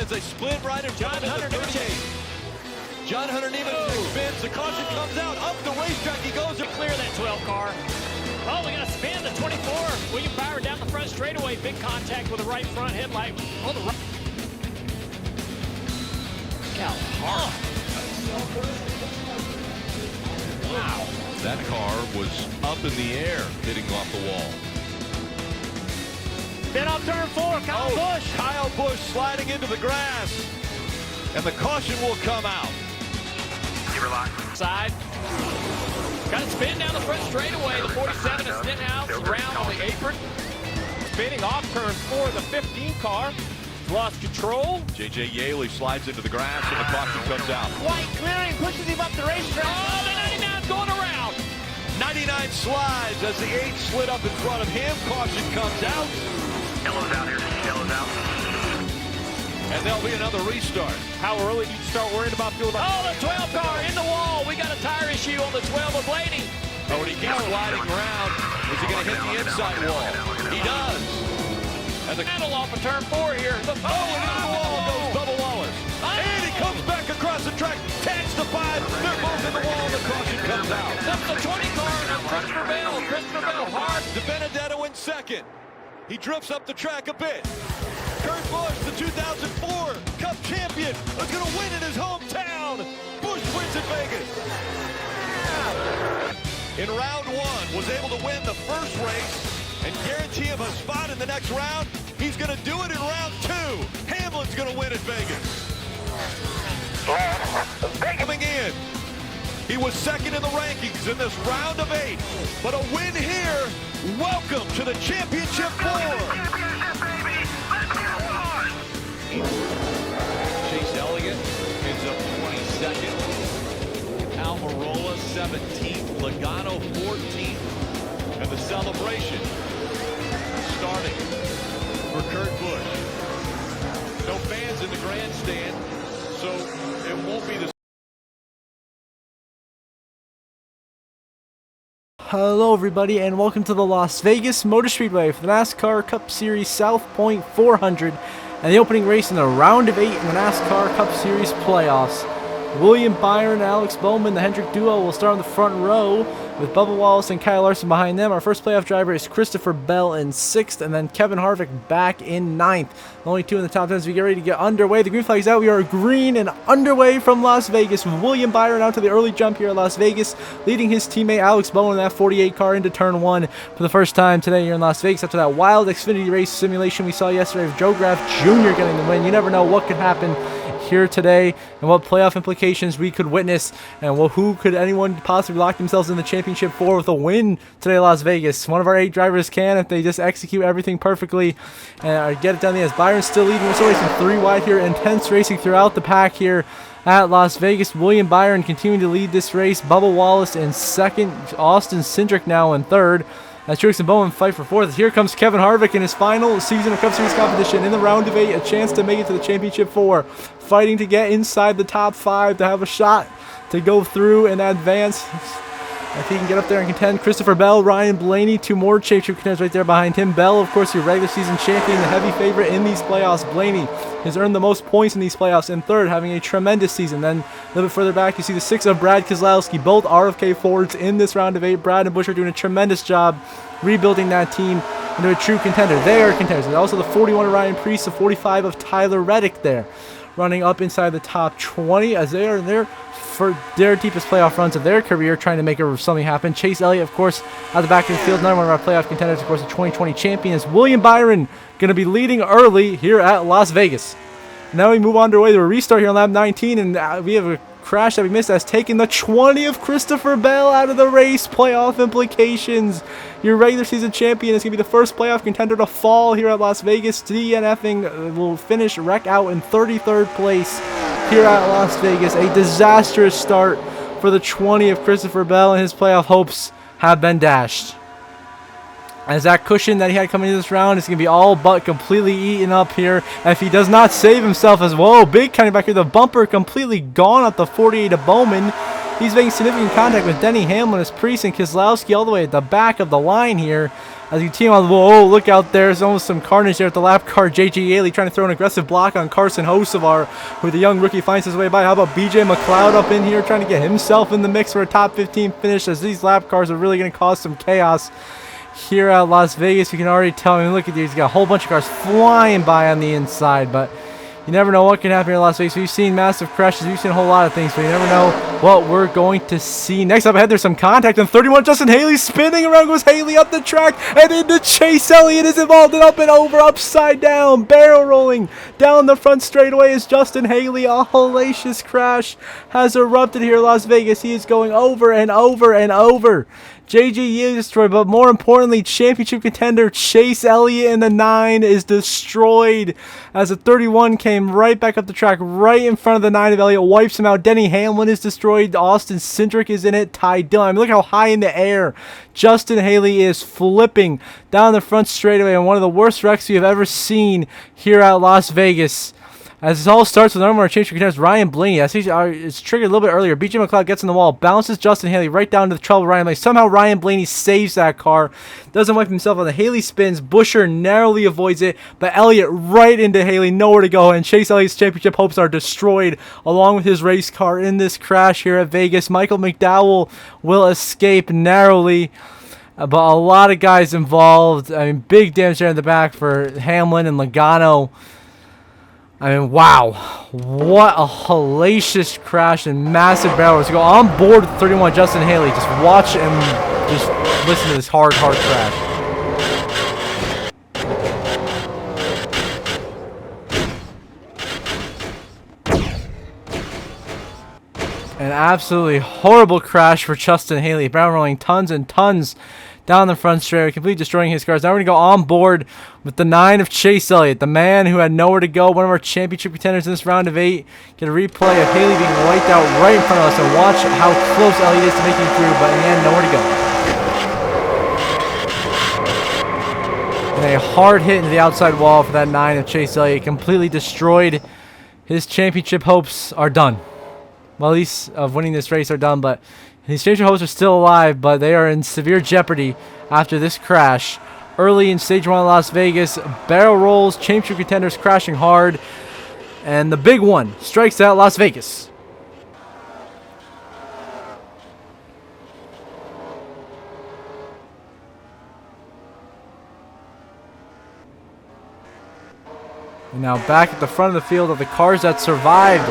as they split right in front of the 38. John Hunter Neiman spins. The caution comes out. Up the racetrack he goes to clear that 12 car. Oh, we got to spin the 24. William Byron down the front straightaway. Big contact with the right front headlight. Oh, the right. Hard. Wow. That car was up in the air, hitting off the wall. Then on turn 4, Kyle Busch. Kyle Busch sliding into the grass. And the caution will come out. Side. Got to spin down the front straightaway. The 47 is Stenhouse around on the apron. Spinning off turn 4, the 15 car. Lost control. J.J. Yaley slides into the grass and the caution comes out. White clearing, pushes him up the racetrack. Oh, the 99's going around. 99 slides as the 8 slid up in front of him. Caution comes out. Yellow's out here. Yellow's out. And there'll be another restart. How early do you start worrying about fuel? Oh, the 12 car in the wall. We got a tire issue on the 12 of Blaney. Oh, and he keeps sliding around. Is he going to hit the inside wall? He does. And the handle off of turn 4 here. And into the wall goes Bubba Wallace. And he comes back across the track. Tags the 5. They're both in the wall. The caution comes out. That's the 20 car. Now Christopher Bell. Christopher Bell hard. DiBenedetto in second. He drifts up the track a bit. Kurt Busch, the 2004 Cup champion, is going to win in his hometown. Busch wins in Vegas. In round 1, was able to win the first race and guarantee him a spot in the next round. He's going to do it in round 2. Hamlin's going to win at Vegas. Coming in, he was second in the rankings in this round of 8. But a win here. Welcome to the Championship 4. Chase Elliott ends up 22nd. Almirola 17th. Logano 14th. And the celebration starting for Kurt Busch. No fans in the grandstand, so it won't be the. Hello everybody and welcome to the Las Vegas Motor Speedway for the NASCAR Cup Series South Point 400 and the opening race in the round of 8 in the NASCAR Cup Series playoffs. William Byron and Alex Bowman, the Hendrick duo, will start on the front row with Bubba Wallace and Kyle Larson behind them. Our first playoff driver is Christopher Bell in 6th, and then Kevin Harvick back in 9th. The only 2 in the top 10 as we get ready to get underway. The green flag's out. We are green and underway from Las Vegas. William Byron out to the early jump here at Las Vegas, leading his teammate Alex Bowman in that 48 car into turn 1 for the first time today here in Las Vegas. After that wild Xfinity race simulation we saw yesterday of Joe Graf Jr. getting the win. You never know what could happen here today and what playoff implications we could witness, and who could anyone possibly lock themselves in the championship 4 with a win today, Las Vegas. One of our 8 drivers can, if they just execute everything perfectly and get it done. As Byron's still leading, we're still racing 3 wide here. Intense racing throughout the pack here at Las Vegas. William Byron continuing to lead this race. Bubba Wallace in 2nd. Austin Cindric now in 3rd. As Truex and Bowman fight for 4th. Here comes Kevin Harvick in his final season of Cup Series competition in the round of 8. A chance to make it to the championship 4. Fighting to get inside the top 5 to have a shot to go through and advance. If he can get up there and contend. Christopher Bell, Ryan Blaney, 2 more championship contenders right there behind him. Bell, of course, your regular season champion, the heavy favorite in these playoffs. Blaney has earned the most points in these playoffs in 3rd, having a tremendous season. Then a little bit further back, you see the 6 of Brad Keselowski, both RFK Fords in this round of 8. Brad and Busch are doing a tremendous job rebuilding that team into a true contender. They are contenders. There's also the 41 of Ryan Preece, the 45 of Tyler Reddick there, running up inside the top 20 as they are there for their deepest playoff runs of their career, trying to make something happen. Chase Elliott, of course, at the back of the field, another one of our playoff contenders, of course, the 2020 champion is William Byron, going to be leading early here at Las Vegas. Now we move on to a restart here on lap 19, and we have a crash that we missed that's taking the 20 of Christopher Bell out of the race. Playoff implications. Your regular season champion is going to be the first playoff contender to fall here at Las Vegas. DNFing will finish wreck out in 33rd place here at Las Vegas. A disastrous start for the 20 of Christopher Bell, and his playoff hopes have been dashed. As that cushion that he had coming into this round is going to be all but completely eaten up here. And if he does not save himself as well, big cutting back here, the bumper completely gone at the 48 of Bowman. He's making significant contact with Denny Hamlin as Priest and Keselowski all the way at the back of the line here. As you team on, whoa, look out there. There's almost some carnage there at the lap car. J.J. Yaley trying to throw an aggressive block on Carson Hocevar, who the young rookie finds his way by. How about B.J. McLeod up in here trying to get himself in the mix for a top 15 finish, as these lap cars are really going to cause some chaos here at Las Vegas. You can already tell. I mean, look at these. Got a whole bunch of cars flying by on the inside, but you never know what can happen here in Las Vegas. We've seen massive crashes. We've seen a whole lot of things, but you never know what we're going to see. Next up ahead, there's some contact. And 31, Justin Haley spinning around. Goes Haley up the track. And into Chase Elliott is involved. And up and over, upside down. Barrel rolling down the front straightaway is Justin Haley. A hellacious crash has erupted here in Las Vegas. He is going over and over and over. J.J. Yaley destroyed, but more importantly, championship contender Chase Elliott in the 9 is destroyed as the 31 came right back up the track, right in front of the 9 of Elliott, wipes him out. Denny Hamlin is destroyed. Austin Cindric is in it. Ty Dillon. I mean, look how high in the air Justin Haley is flipping down the front straightaway on one of the worst wrecks we have ever seen here at Las Vegas. As this all starts with number one championship contenders Ryan Blaney. I see it's triggered a little bit earlier. B.J. McLeod gets in the wall, bounces Justin Haley right down to the trouble of Ryan Blaney. Somehow Ryan Blaney saves that car, doesn't wipe himself on the Haley spins. Busher narrowly avoids it, but Elliott right into Haley, nowhere to go, and Chase Elliott's championship hopes are destroyed along with his race car in this crash here at Vegas. Michael McDowell will escape narrowly, but a lot of guys involved. I mean, big damage there in the back for Hamlin and Logano. I mean, wow. What a hellacious crash and massive barrels. To go on board with 31 Justin Haley. Just watch and just listen to this hard crash. An absolutely horrible crash for Justin Haley. Barrel rolling tons and tons down the front straightaway, completely destroying his cars. Now we're going to go on board with the 9 of Chase Elliott, the man who had nowhere to go, one of our championship contenders in this round of 8. Get a replay of Haley being wiped out right in front of us, and watch how close Elliott is to making through, but in the end, nowhere to go. And a hard hit into the outside wall for that 9 of Chase Elliott, completely destroyed. His championship hopes are done. Well, at least of winning this race are done, but his championship hopes are still alive, but they are in severe jeopardy after this crash. Early in Stage 1 of Las Vegas, barrel rolls, championship contenders crashing hard, and the big one strikes out Las Vegas. And now back at the front of the field of the cars that survived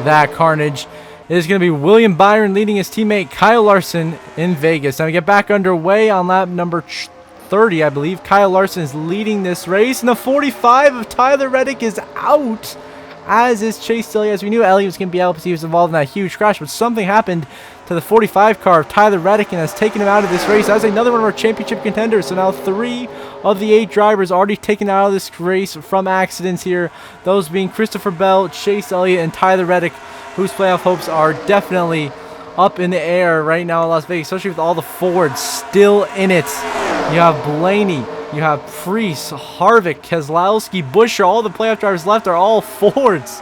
that carnage, it is going to be William Byron leading his teammate Kyle Larson in Vegas. Now we get back underway on lap number 30, I believe. Kyle Larson is leading this race, and the 45 of Tyler Reddick is out, as is Chase Elliott. As we knew Elliott was going to be out because he was involved in that huge crash, but something happened to the 45 car of Tyler Reddick and has taken him out of this race. That's another one of our championship contenders. So now 3 of the 8 drivers already taken out of this race from accidents here. Those being Christopher Bell, Chase Elliott, and Tyler Reddick, whose playoff hopes are definitely up in the air right now in Las Vegas, especially with all the Fords still in it. You have Blaney, you have Priest, Harvick, Keselowski, Busher. All the playoff drivers left are all Fords.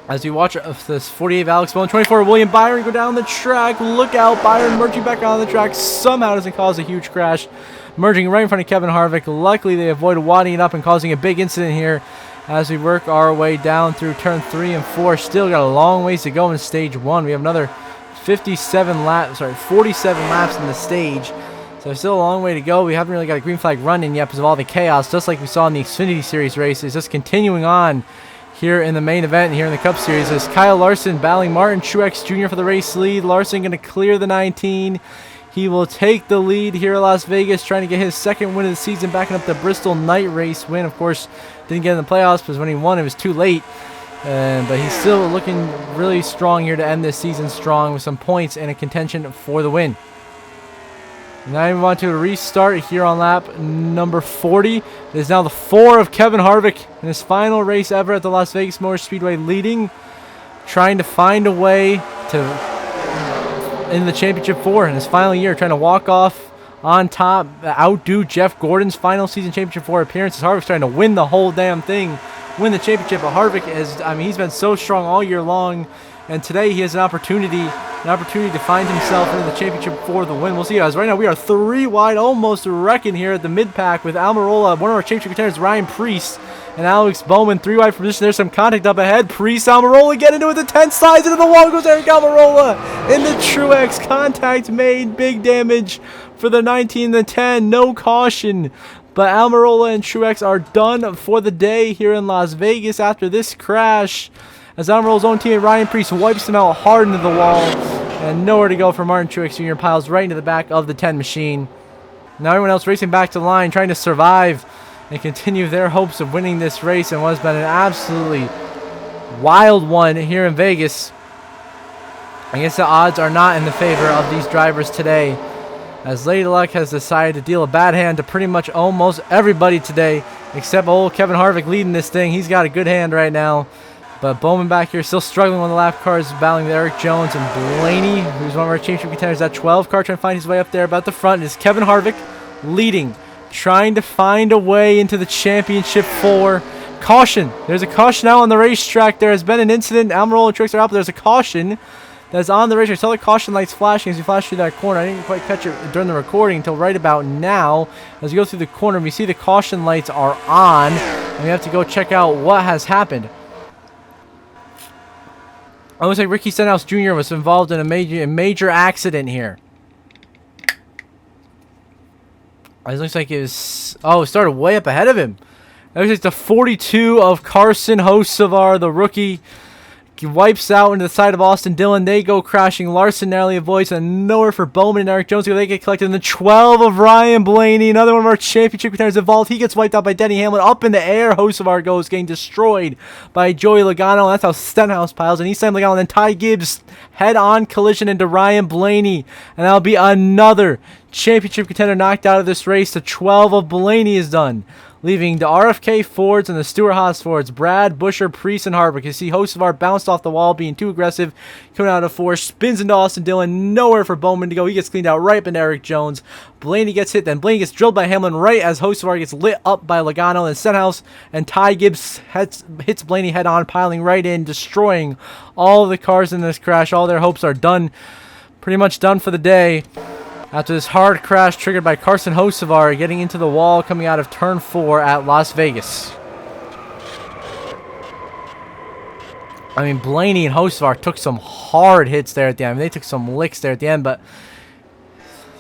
As we watch this 48 of Alex Bowman, 24 William Byron go down the track. Look out, Byron merging back on the track. Somehow doesn't cause a huge crash. Merging right in front of Kevin Harvick. Luckily, they avoided wadding it up and causing a big incident here as we work our way down through turn 3 and 4. Still got a long ways to go in stage 1. We have another 47 laps in the stage. So still a long way to go. We haven't really got a green flag run in yet because of all the chaos, just like we saw in the Xfinity Series races. Just continuing on here in the main event, here in the Cup Series, is Kyle Larson battling Martin Truex Jr. for the race lead. Larson going to clear the 19. He will take the lead here at Las Vegas, trying to get his second win of the season, backing up the Bristol night race win. Of course, didn't get in the playoffs because when he won, it was too late. But he's still looking really strong here to end this season strong with some points and a contention for the win. Now we move on to a restart here on lap number 40. It is now the 4 of Kevin Harvick in his final race ever at the Las Vegas Motor Speedway, leading, trying to find a way to in the championship 4 in his final year, trying to walk off on top, outdo Jeff Gordon's final season championship 4 appearances. Harvick's trying to win the whole damn thing, win the championship. But Harvick is, I mean, he's been so strong all year long and today he has an opportunity to find himself into the championship for the win. We'll see, guys. Right now we are 3 wide, almost wrecking here at the mid-pack with Almirola, one of our championship contenders, Ryan Priest, and Alex Bowman, 3 wide for position. There's some contact up ahead. Priest, Almirola get into it. The 10 slides into the wall. Goes Eric Almirola in the Truex. Contact made. Big damage for the 19, the 10. No caution. But Almirola and Truex are done for the day here in Las Vegas after this crash, as Almirola's own teammate Ryan Priest wipes him out hard into the wall, and nowhere to go for Martin Truex Jr. Piles right into the back of the 10 machine. Now everyone else racing back to the line, trying to survive and continue their hopes of winning this race, and what has been an absolutely wild one here in Vegas. I guess the odds are not in the favor of these drivers today, as Lady Luck has decided to deal a bad hand to pretty much almost everybody today, except old Kevin Harvick leading this thing. He's got a good hand right now. But Bowman back here still struggling when the lap cars, battling with Eric Jones and Blaney, who's one of our championship contenders. That 12 car trying to find his way up there. About the front is Kevin Harvick leading, trying to find a way into the championship 4. Caution. There's a caution out on the racetrack. There has been an incident. Almirola and Truex are out, but there's a caution that's on the racetrack. I saw the caution lights flashing as you flash through that corner. I didn't quite catch it during the recording until right about now. As we go through the corner, we see the caution lights are on, and we have to go check out what has happened. It looks like Ricky Stenhouse Jr. was involved in a major accident here. It looks like it was... Oh, it started way up ahead of him. It looks like the 42 of Carson Hocevar, the rookie. He wipes out into the side of Austin Dillon. They go crashing. Larson narrowly avoids, and nowhere for Bowman and Eric Jones. They get collected in the 12 of Ryan Blaney. Another one of our championship contenders involved. He gets wiped out by Denny Hamlin. Up in the air, Hocevar goes, getting destroyed by Joey Logano. And that's how Stenhouse piles. And Eastside Logano, and then Ty Gibbs head-on collision into Ryan Blaney. And that'll be another championship contender knocked out of this race. The 12 of Blaney is done, leaving the RFK Fords and the Stewart Haas Fords, Brad, Busher, Priest, and Harvick. You see Hocevar bounced off the wall, being too aggressive, coming out of force, spins into Austin Dillon, nowhere for Bowman to go. He gets cleaned out right up into Eric Jones. Blaney gets hit, then Blaney gets drilled by Hamlin right as Hocevar gets lit up by Logano, and Stenhouse and Ty Gibbs hits Blaney head-on, piling right in, destroying all of the cars in this crash. All their hopes are done, pretty much done for the day, after this hard crash triggered by Carson Hocevar getting into the wall coming out of turn 4 at Las Vegas. I mean, Blaney and Hocevar took some hard hits there at the end. I mean, they took some licks there at the end, but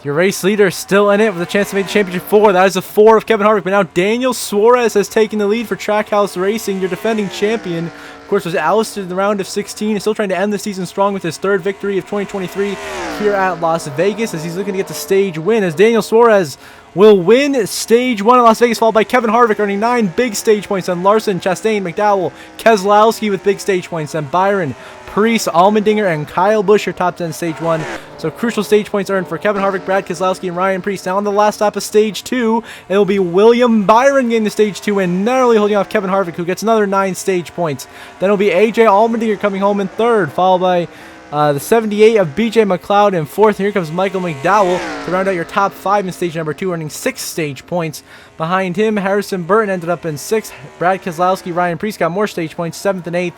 your race leader is still in it with a chance to make the championship 4. That is the 4 of Kevin Harvick. But now Daniel Suarez has taken the lead for Trackhouse Racing, your defending champion. Of course, was ousted in the round of 16. He's still trying to end the season strong with his 3rd victory of 2023 here at Las Vegas, as he's looking to get the stage win, as Daniel Suarez will win stage 1 at Las Vegas, followed by Kevin Harvick earning 9 big stage points, and Larson, Chastain, McDowell, Keselowski with big stage points, and Byron, Priest, Allmendinger, and Kyle Busch are top 10 stage 1. So crucial stage points earned for Kevin Harvick, Brad Keselowski, and Ryan Priest. Now on the last lap of stage 2, it will be William Byron getting the stage 2 and narrowly holding off Kevin Harvick, who gets another 9 stage points. Then it'll be AJ Allmendinger coming home in 3rd, followed by the 78 of BJ McLeod in 4th. Here comes Michael McDowell to round out your top 5 in stage number 2, earning 6 stage points. Behind him, Harrison Burton ended up in 6th. Brad Keselowski, Ryan Priest got more stage points, 7th and 8th.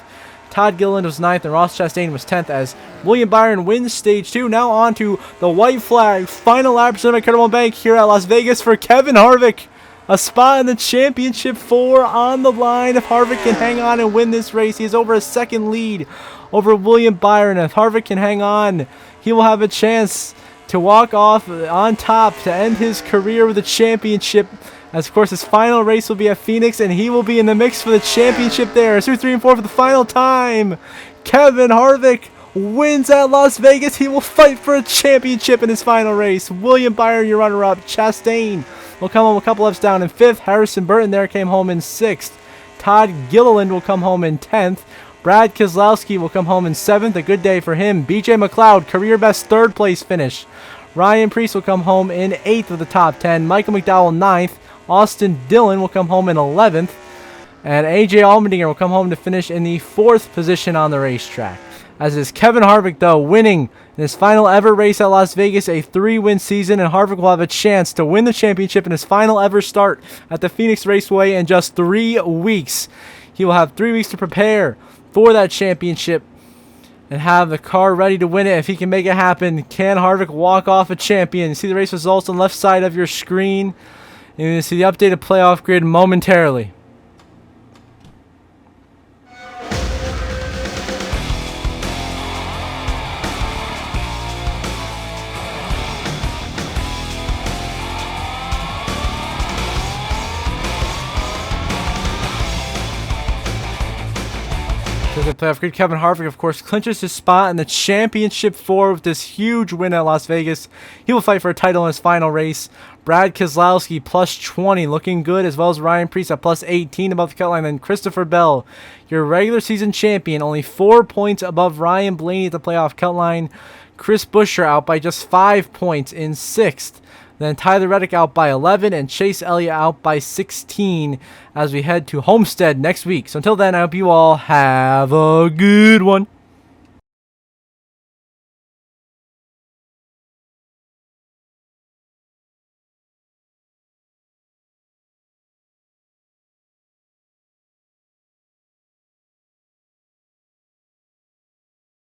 Todd Gilliland was 9th, and Ross Chastain was 10th, as William Byron wins stage 2. Now on to the white flag final lap presented by Credit Bank here at Las Vegas for Kevin Harvick. A spot in the championship 4 on the line. If Harvick can hang on and win this race, he is over a 2nd lead over William Byron. If Harvick can hang on, he will have a chance to walk off on top to end his career with a championship. As, of course, his final race will be at Phoenix, and he will be in the mix for the championship there. 2, 3, and 4 for the final time. Kevin Harvick wins at Las Vegas. He will fight for a championship in his final race. William Byron, your runner-up. Chastain will come home a couple laps down in 5th. Harrison Burton there came home in 6th. Todd Gilliland will come home in 10th. Brad Keselowski will come home in 7th. A good day for him. BJ McLeod, career best 3rd place finish. Ryan Priest will come home in 8th of the top 10. Michael McDowell 9th. Austin Dillon will come home in 11th. And AJ Allmendinger will come home to finish in the 4th position on the racetrack. As is Kevin Harvick, though, winning in his final ever race at Las Vegas, a 3-win season, and Harvick will have a chance to win the championship in his final ever start at the Phoenix Raceway in just 3 weeks. He will have 3 weeks to prepare for that championship, and have the car ready to win it if he can make it happen. Can Harvick walk off a champion? You see the race results on the left side of your screen. And you see the updated playoff grid momentarily. The playoff grid, Kevin Harvick, of course, clinches his spot in the championship 4 with this huge win at Las Vegas. He will fight for a title in his final race. Brad Keselowski plus 20, looking good, as well as Ryan Preece at plus 18 above the cut line. And Christopher Bell, your regular season champion, only 4 points above Ryan Blaney at the playoff cut line. Chris Buescher out by just 5 points in 6th. Then Tyler Reddick out by 11 and Chase Elliott out by 16 as we head to Homestead next week. So until then, I hope you all have a good one.